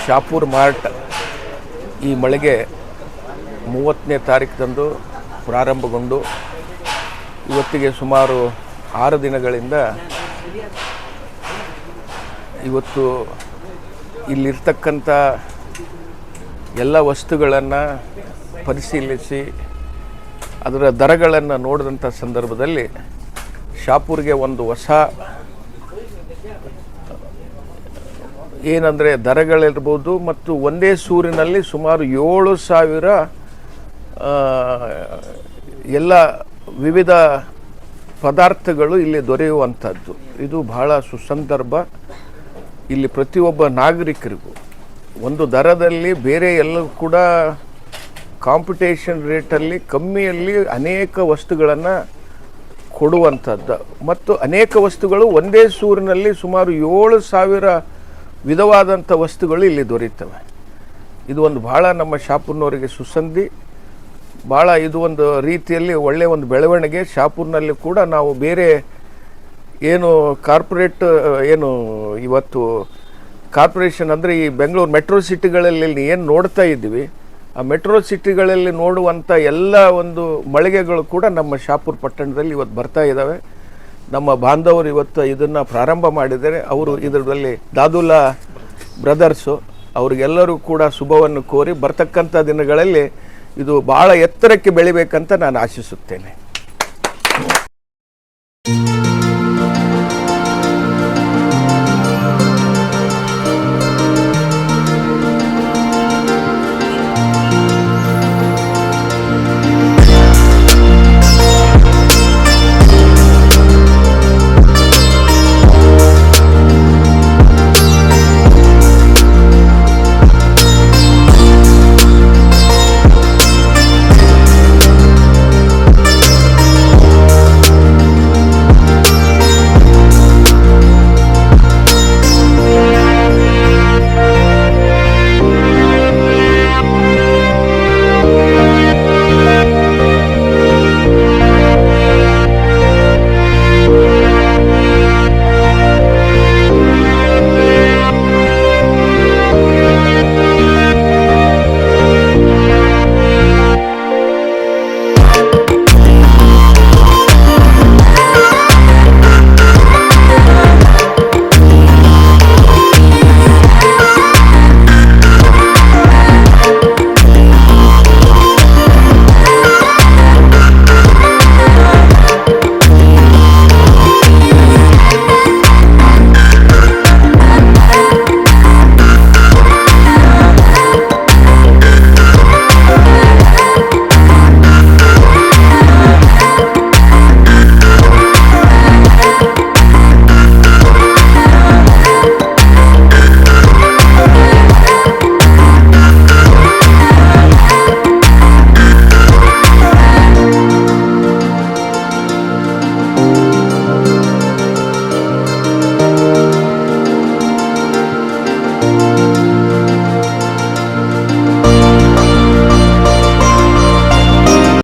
Shahapur mart ಈ ಮಳಿಗೆ 30ನೇ ತಾರೀಕಿನಂದು ಪ್ರಾರಂಭಗೊಂಡು ಇವತ್ತಿಗೆ ಸುಮಾರು 6 ದಿನಗಳಿಂದ ಇವತ್ತು ಇಲ್ಲಿರ್ತಕ್ಕಂಥ ಎಲ್ಲ ವಸ್ತುಗಳನ್ನು ಪರಿಶೀಲಿಸಿ ಅದರ ದರಗಳನ್ನು ನೋಡಿದಂಥ ಸಂದರ್ಭದಲ್ಲಿ ಶಾಪೂರ್ಗೆ ಒಂದು ಹೊಸ ಏನಂದರೆ ದರಗಳಿರ್ಬೋದು ಮತ್ತು ಒಂದೇ ಸೂರಿನಲ್ಲಿ ಸುಮಾರು 7,000 ಎಲ್ಲ ವಿವಿಧ ಪದಾರ್ಥಗಳು ಇಲ್ಲಿ ದೊರೆಯುವಂಥದ್ದು. ಇದು ಬಹಳ ಸುಸಂದರ್ಭ. ಇಲ್ಲಿ ಪ್ರತಿಯೊಬ್ಬ ನಾಗರಿಕರಿಗೂ ಒಂದು ದರದಲ್ಲಿ ಬೇರೆ ಎಲ್ಲೂ ಕೂಡ ಕಾಂಪಿಟೇಷನ್ ರೇಟಲ್ಲಿ ಕಮ್ಮಿಯಲ್ಲಿ ಅನೇಕ ವಸ್ತುಗಳನ್ನು ಕೊಡುವಂಥದ್ದು ಮತ್ತು ಅನೇಕ ವಸ್ತುಗಳು ಒಂದೇ ಸೂರಿನಲ್ಲಿ ಸುಮಾರು 7,000 ವಿಧವಾದಂಥ ವಸ್ತುಗಳು ಇಲ್ಲಿ ದೊರೆಯುತ್ತವೆ. ಇದು ಒಂದು ಭಾಳ ನಮ್ಮ ಶಾಪೂರ್ನವರಿಗೆ ಸುಸಂಧಿ, ಭಾಳ ಇದು ಒಂದು ರೀತಿಯಲ್ಲಿ ಒಳ್ಳೆಯ ಒಂದು ಬೆಳವಣಿಗೆ. ಶಾಪೂರ್ನಲ್ಲಿ ಕೂಡ ನಾವು ಬೇರೆ ಏನು ಕಾರ್ಪೊರೇಟ್ ಏನು ಇವತ್ತು ಕಾರ್ಪೊರೇಷನ್ ಅಂದರೆ ಈ ಬೆಂಗಳೂರು ಮೆಟ್ರೋ ಸಿಟಿಗಳಲ್ಲಿ ಏನು ನೋಡ್ತಾ ಇದ್ದೀವಿ, ಆ ಮೆಟ್ರೋ ಸಿಟಿಗಳಲ್ಲಿ ನೋಡುವಂಥ ಎಲ್ಲ ಒಂದು ಮಳಿಗೆಗಳು ಕೂಡ ನಮ್ಮ ಶಾಪೂರ್ ಪಟ್ಟಣದಲ್ಲಿ ಇವತ್ತು ಬರ್ತಾ ಇದ್ದಾವೆ. ನಮ್ಮ ಬಾಂಧವರು ಇವತ್ತು ಇದನ್ನು ಪ್ರಾರಂಭ ಮಾಡಿದ್ದಾರೆ. ಅವರು ಇದರಲ್ಲಿ ದಾದುಲ್ಲಾ ಬ್ರದರ್ಸು ಅವರಿಗೆಲ್ಲರೂ ಕೂಡ ಶುಭವನ್ನು ಕೋರಿ ಬರ್ತಕ್ಕಂಥ ದಿನಗಳಲ್ಲಿ ಇದು ಭಾಳ ಎತ್ತರಕ್ಕೆ ಬೆಳಿಬೇಕಂತ ನಾನು ಆಶಿಸುತ್ತೇನೆ.